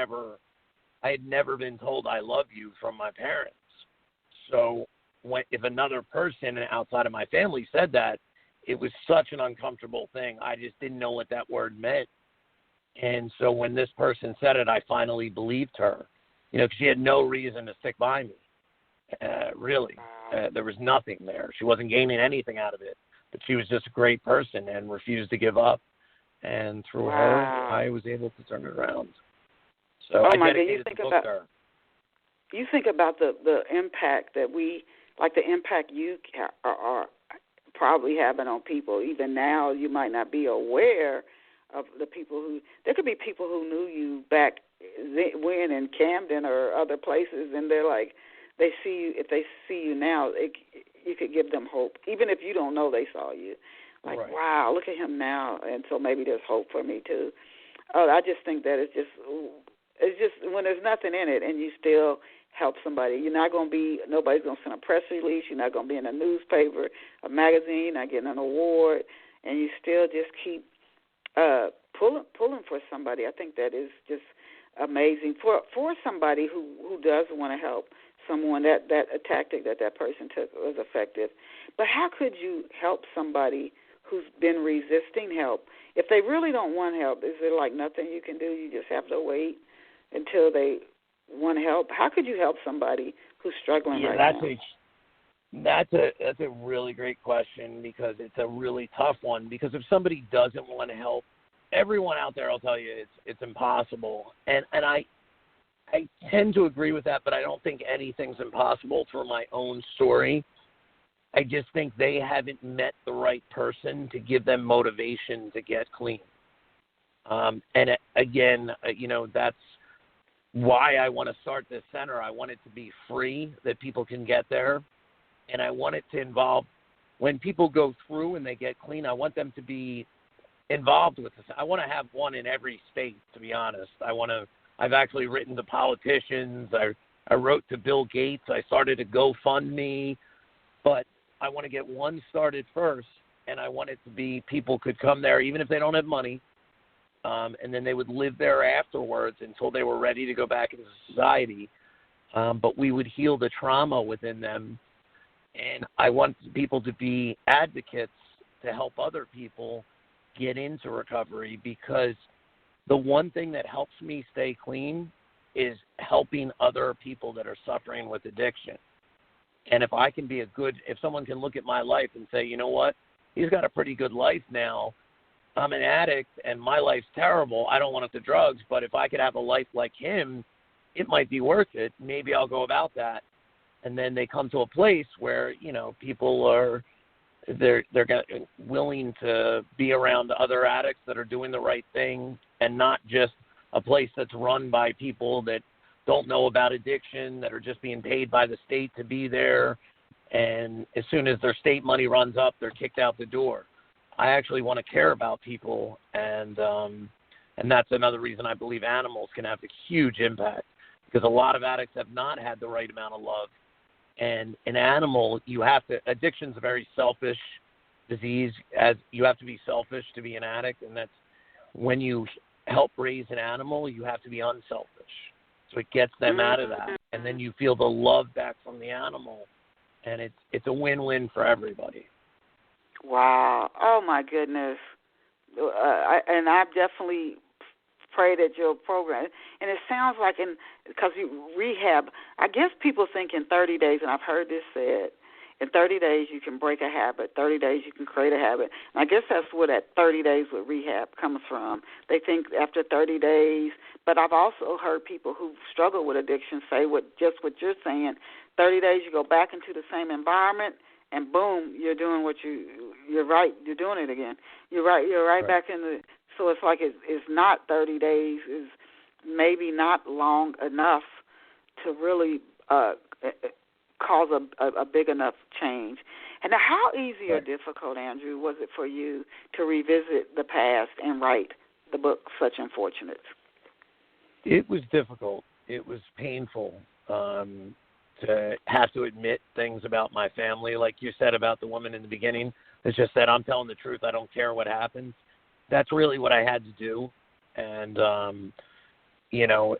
I had never been told I love you from my parents. So if another person outside of my family said that, it was such an uncomfortable thing. I just didn't know what that word meant. And so when this person said it, I finally believed her, because she had no reason to stick by me. Really. There was nothing there. She wasn't gaining anything out of it, but she was just a great person and refused to give up. And through her, I was able to turn it around. So I dedicated the book to her. You think about the impact that the impact you are probably having on people. Even now, you might not be aware of the people there could be people who knew you back when in Camden or other places, and they're like, if they see you now, you could give them hope, even if you don't know they saw you. Like, right. Wow, look at him now, and so maybe there's hope for me too. I just think that it's just when there's nothing in it, and you still help somebody. Nobody's going to send a press release. You're not going to be in a newspaper, a magazine, not getting an award, and you still just keep pulling for somebody. I think that is just amazing for somebody who does want to help someone. That a tactic that person took was effective. But how could you help somebody who's been resisting help? If they really don't want help, is there like nothing you can do? You just have to wait until they want help? How could you help somebody who's struggling right now? That's a really great question, because it's a really tough one. Because if somebody doesn't want to help, everyone out there will tell you it's impossible. And I tend to agree with that, but I don't think anything's impossible through my own story. I just think they haven't met the right person to give them motivation to get clean. That's why I want to start this center. I want it to be free, that people can get there. And I want it to involve, when people go through and they get clean, I want them to be involved with this. I want to have one in every state, to be honest. I've actually written to politicians. I wrote to Bill Gates. I started a GoFundMe. But I want to get one started first, and I want it to be people could come there even if they don't have money, and then they would live there afterwards until they were ready to go back into society. But we would heal the trauma within them. And I want people to be advocates to help other people get into recovery, because the one thing that helps me stay clean is helping other people that are suffering with addiction. And if I can be if someone can look at my life and say, you know what, he's got a pretty good life now. I'm an addict and my life's terrible. I don't want to do drugs, but if I could have a life like him, it might be worth it. Maybe I'll go about that. And then they come to a place where, people are, they're willing to be around other addicts that are doing the right thing, and not just a place that's run by people that don't know about addiction, that are just being paid by the state to be there. And as soon as their state money runs up, they're kicked out the door. I actually want to care about people, and that's another reason I believe animals can have a huge impact, because a lot of addicts have not had the right amount of love. And an animal, addiction's a very selfish disease, as you have to be selfish to be an addict, and that's when you help raise an animal, you have to be unselfish. So it gets them out of that, and then you feel the love back from the animal, and it's a win-win for everybody. Wow. Oh, my goodness. And I've definitely prayed at your program. And it sounds like because you rehab, I guess people think in 30 days, and I've heard this said, in 30 days you can break a habit, 30 days you can create a habit. And I guess that's where that 30 days with rehab comes from. They think after 30 days, but I've also heard people who struggle with addiction say what you're saying. 30 days you go back into the same environment, and boom, you're doing you're right, you're doing it again. You're right back in the, so it's like it's not 30 days, is maybe not long enough to really cause a big enough change. And how easy or difficult, Andrew, was it for you to revisit the past and write the book Such Unfortunates? It was difficult. It was painful to have to admit things about my family, like you said about the woman in the beginning. It's just that I'm telling the truth. I don't care what happens. That's really what I had to do. And,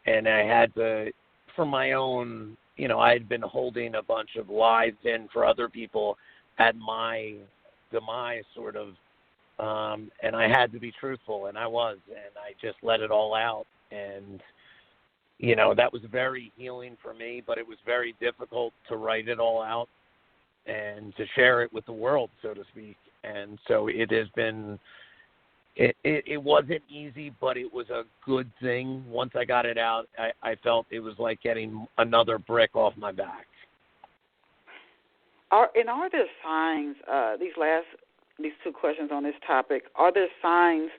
and I had to, for my own, I had been holding a bunch of lies in for other people at my demise, sort of. And I had to be truthful, and I was, and I just let it all out. And, that was very healing for me, but it was very difficult to write it all out and to share it with the world, so to speak. And so it has been, it wasn't easy, but it was a good thing. Once I got it out, I felt it was like getting another brick off my back. Are there signs, these two questions on this topic, are there signs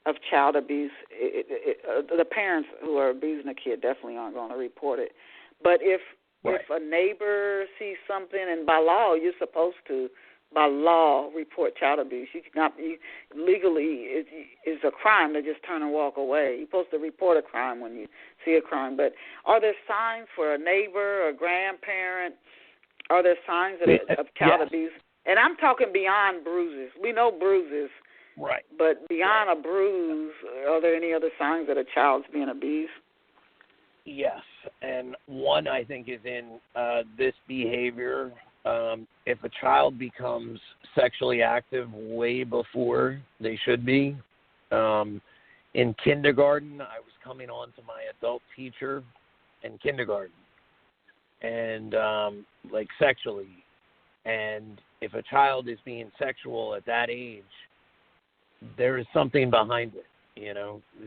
of child abuse? The parents who are abusing the kid definitely aren't going to report it. But if a neighbor sees something, and by law you're supposed to, by law, report child abuse. Legally, it's a crime to just turn and walk away. You're supposed to report a crime when you see a crime. But are there signs for a neighbor, a grandparent? Are there signs of child abuse? And I'm talking beyond bruises. We know bruises. Right. But beyond a bruise, are there any other signs that a child's being abused? Yes. And one, I think, is in this behavior. If a child becomes sexually active way before they should be, in kindergarten, I was coming on to my adult teacher in kindergarten, and sexually. And if a child is being sexual at that age, there is something behind it.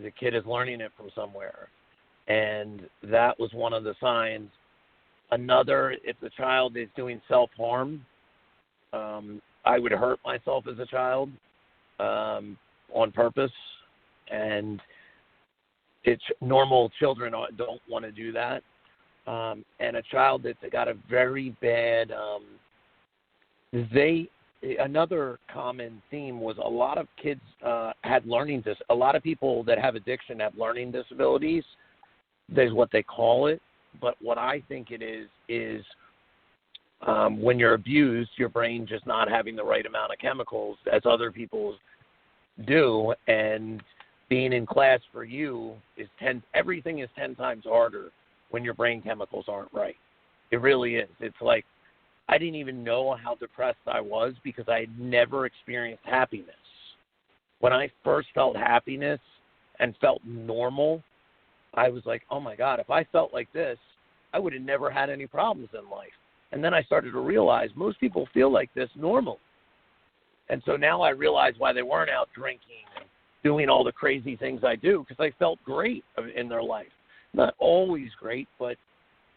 The kid is learning it from somewhere. And that was one of the signs. Another, if the child is doing self-harm, I would hurt myself as a child on purpose. And normal children don't want to do that. And a child that's got a very bad, another common theme was a lot of kids had a lot of people that have addiction have learning disabilities. There's what they call it. But what I think it is when you're abused, your brain just not having the right amount of chemicals as other people do. And being in class for you everything is 10 times harder when your brain chemicals aren't right. It really is. It's like I didn't even know how depressed I was because I had never experienced happiness. When I first felt happiness and felt normal, I was like, oh, my God, if I felt like this, I would have never had any problems in life. And then I started to realize most people feel like this normal. And so now I realize why they weren't out drinking and doing all the crazy things I do, because I felt great in their life. Not always great, but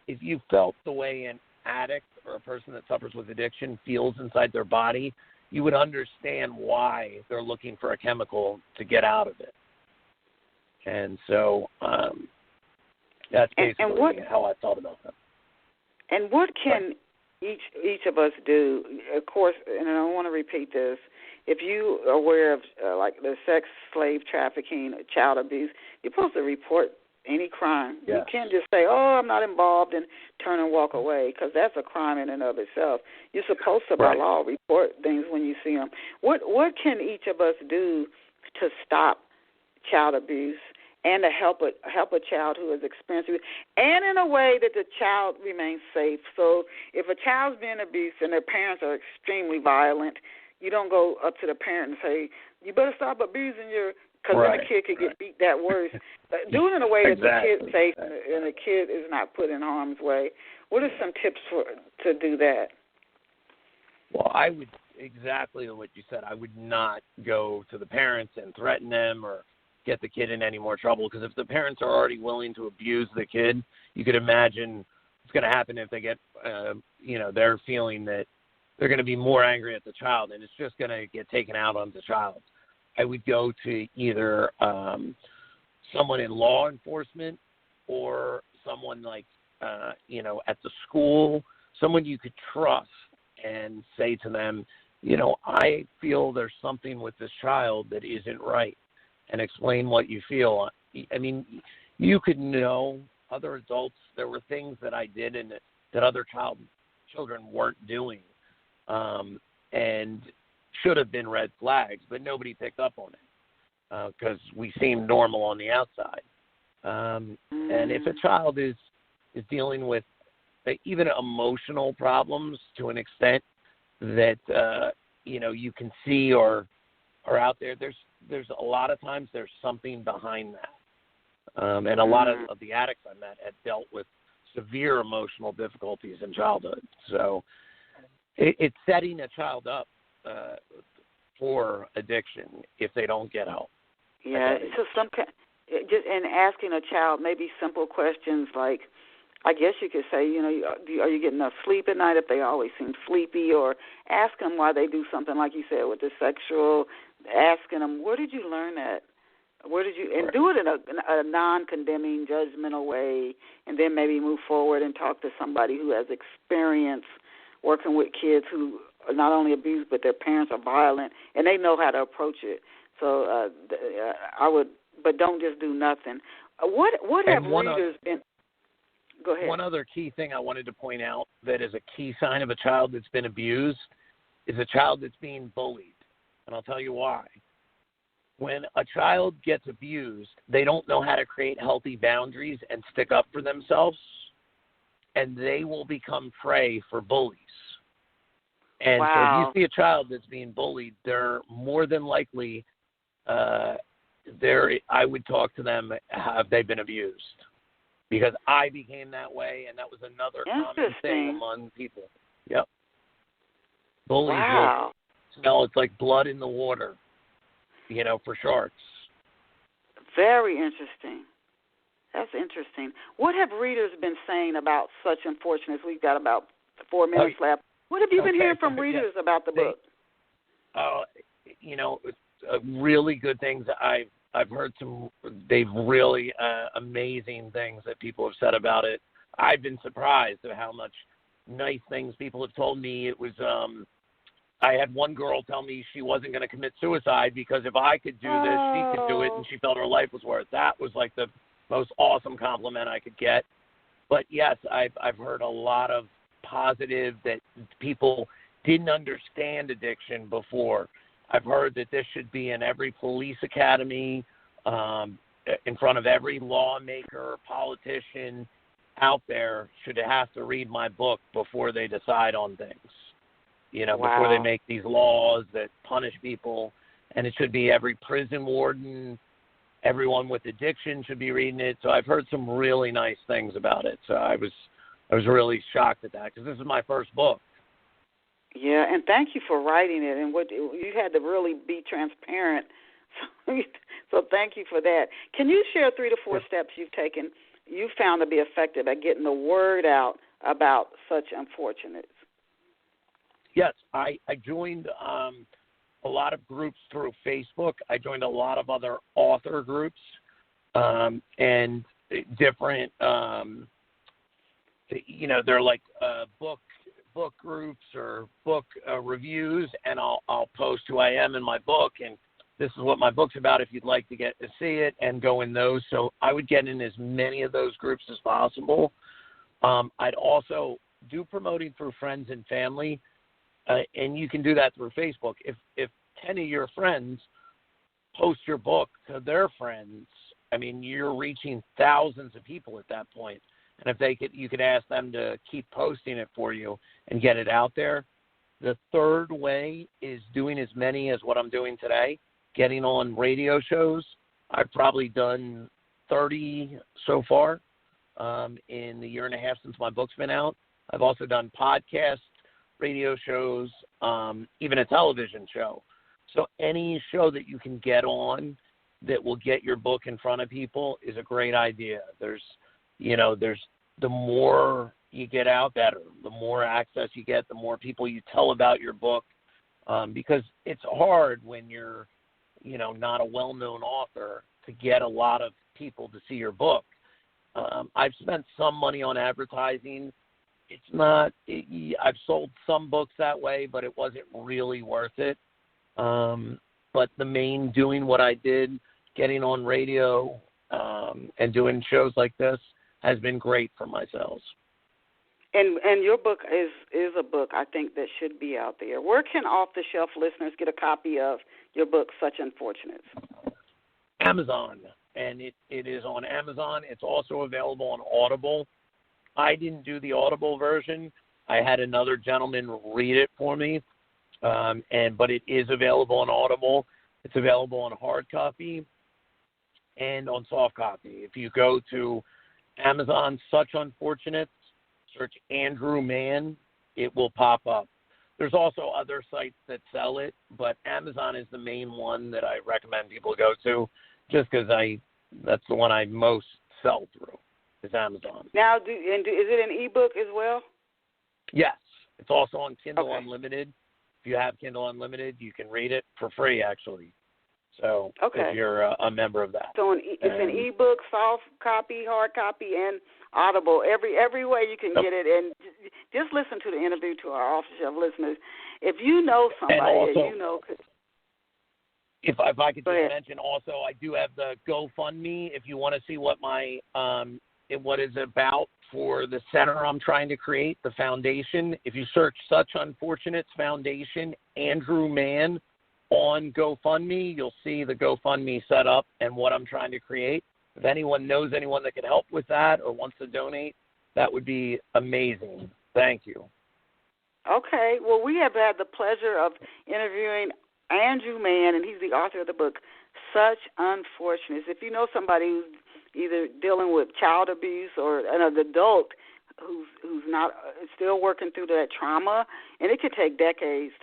if you felt the way an addict or a person that suffers with addiction feels inside their body, you would understand why they're looking for a chemical to get out of it. And so that's basically how I thought about that. And what can each of us do? Of course, and I don't want to repeat this, if you are aware of the sex, slave trafficking, child abuse, you're supposed to report any crime. Yes. You can't just say, I'm not involved, and turn and walk away, because that's a crime in and of itself. You're supposed to, by law, report things when you see them. What can each of us do to stop child abuse and to help a child who has experienced it, and in a way that the child remains safe? So if a child's being abused and their parents are extremely violent, you don't go up to the parent and say, you better stop abusing your, because then the kid could get beat that worse. Do it in a way that the kid's safe and the kid is not put in harm's way. What are some tips to do that? Well, I would, exactly what you said, I would not go to the parents and threaten them or get the kid in any more trouble, because if the parents are already willing to abuse the kid, you could imagine what's going to happen if they get, they're feeling that they're going to be more angry at the child, and it's just going to get taken out on the child. I would go to either someone in law enforcement or someone at the school, someone you could trust, and say to them, I feel there's something with this child that isn't right, and explain what you feel. I mean, you could know, other adults, there were things that I did that other children weren't doing, and should have been red flags, but nobody picked up on it because we seemed normal on the outside. And if a child is dealing with even emotional problems to an extent that you can see or are out there, there's a lot of times there's something behind that. And a lot of the addicts I met had dealt with severe emotional difficulties in childhood. So it's setting a child up for addiction if they don't get help. Yeah, so just in asking a child maybe simple questions like, I guess you could say, are you getting enough sleep at night if they always seem sleepy, or ask them why they do something like you said with the sexual, asking them, where did you learn that? And do it in a non-condemning, judgmental way, and then maybe move forward and talk to somebody who has experience working with kids who are not only abused, but their parents are violent, and they know how to approach it. So but don't just do nothing. What have readers been? Go ahead. One other key thing I wanted to point out that is a key sign of a child that's been abused is a child that's being bullied, and I'll tell you why. When a child gets abused, they don't know how to create healthy boundaries and stick up for themselves, and they will become prey for bullies. And so if you see a child that's being bullied, they're more than likely, I would talk to them, have they been abused? Because I became that way, and that was another common thing among people. Yep. Bullies will smell, it's like blood in the water, for sharks. Very interesting. That's interesting. What have readers been saying about Such Unfortunates? We've got about 4 minutes left. What have you been hearing from readers about the book? Really good things. I've heard they've really amazing things that people have said about it. I've been surprised at how much nice things people have told me. It was, I had one girl tell me she wasn't going to commit suicide because if I could do this, she could do it, and she felt her life was worth. That was like the most awesome compliment I could get. But yes, I've heard a lot of positive that people didn't understand addiction before. I've heard that this should be in every police academy, in front of every lawmaker, politician out there should have to read my book before they decide on things, before they make these laws that punish people. And it should be every prison warden, everyone with addiction should be reading it. So I've heard some really nice things about it. So I was really shocked at that because this is my first book. Yeah, and thank you for writing it, and what you had to really be transparent. So thank you for that. Can you share 3 to 4 steps you've taken, you found to be effective at getting the word out about Such Unfortunates? Yes, I joined a lot of groups through Facebook. I joined a lot of other author groups and different, they're like book groups or book reviews, and I'll post who I am in my book, and this is what my book's about if you'd like to get to see it, and go in those. So I would get in as many of those groups as possible. I'd also do promoting through friends and family, and you can do that through Facebook. If 10 of your friends post your book to their friends, I mean, you're reaching thousands of people at that point. And if you could ask them to keep posting it for you and get it out there. The third way is doing as many as what I'm doing today, getting on radio shows. I've probably done 30 so far in the year and a half since my book's been out. I've also done podcasts, radio shows, even a television show. So any show that you can get on that will get your book in front of people is a great idea. There's the more you get out, better. The more access you get, the more people you tell about your book, because it's hard when you're, not a well-known author to get a lot of people to see your book. I've spent some money on advertising. I've sold some books that way, but it wasn't really worth it. But the main doing what I did, getting on radio and doing shows like this, has been great for my sales. And your book is a book I think that should be out there. Where can off-the-shelf listeners get a copy of your book, Such Unfortunates? Amazon, and it is on Amazon. It's also available on Audible. I didn't do the Audible version. I had another gentleman read it for me, but it is available on Audible. It's available on hard copy and on soft copy. If you go to Amazon, Such Unfortunates, search Andrew Mann, it will pop up. There's also other sites that sell it, but Amazon is the main one that I recommend people go to, just because that's the one I most sell through, is Amazon. Now, is it an ebook as well? Yes. It's also on Kindle Unlimited. If you have Kindle Unlimited, you can read it for free, actually. So if you're a member of that. So it's an ebook, soft copy, hard copy, and Audible. Every way you can get it. And just listen to the interview to our off-the-shelf listeners. If you know somebody also, that you know could. If I could just mention also, I do have the GoFundMe if you want to see what my what is about for the center I'm trying to create, the foundation. If you search Such Unfortunates Foundation, Andrew Mann, on GoFundMe, you'll see the GoFundMe set up and what I'm trying to create. If anyone knows anyone that can help with that or wants to donate, that would be amazing. Thank you. Okay. Well, we have had the pleasure of interviewing Andrew Mann, and he's the author of the book, Such Unfortunates. If you know somebody who's either dealing with child abuse or an adult who's not still working through that trauma, and it could take decades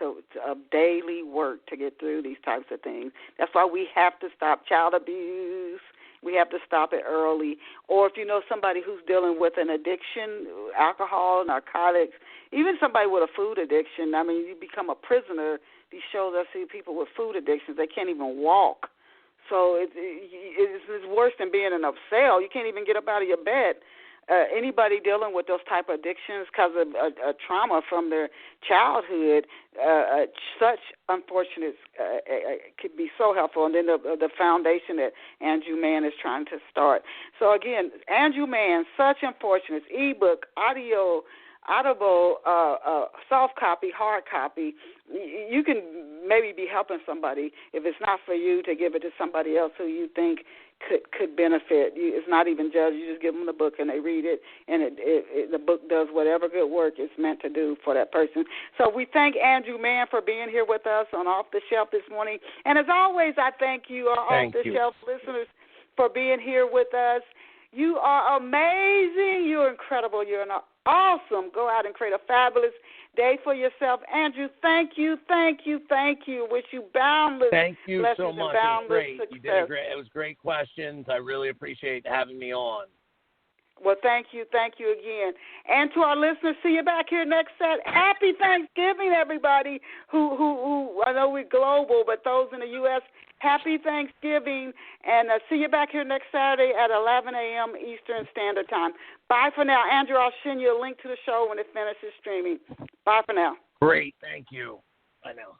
of daily work to get through these types of things. That's why we have to stop child abuse. We have to stop it early. Or if you know somebody who's dealing with an addiction, alcohol, narcotics, even somebody with a food addiction, I mean, you become a prisoner. These shows I see people with food addictions, they can't even walk. So it's worse than being in a cell. You can't even get up out of your bed. Anybody dealing with those type of addictions because of a trauma from their childhood, Such Unfortunates could be so helpful. And then the foundation that Andrew Mann is trying to start. So, again, Andrew Mann, Such Unfortunates, ebook, Audible, soft copy, hard copy. You can maybe be helping somebody. If it's not for you, to give it to somebody else who you think could benefit. It's not even judged. You just give them the book and they read it, and the book does whatever good work it's meant to do for that person. So we thank Andrew Mann for being here with us on Off the Shelf this morning. And as always, I thank you, our Off the Shelf listeners, for being here with us. You are amazing. You're incredible. You're awesome. Go out and create a fabulous day for yourself. Andrew, thank you. Wish you boundless Thank you so much. It was great. Success. You did it was great questions. I really appreciate having me on. Well, thank you again. And to our listeners, see you back here next Saturday. Happy Thanksgiving, everybody who I know we're global, but those in the U.S., happy Thanksgiving. And see you back here next Saturday at 11 a.m. Eastern Standard Time. Bye for now. Andrew, I'll send you a link to the show when it finishes streaming. Bye for now. Great. Thank you. Bye now.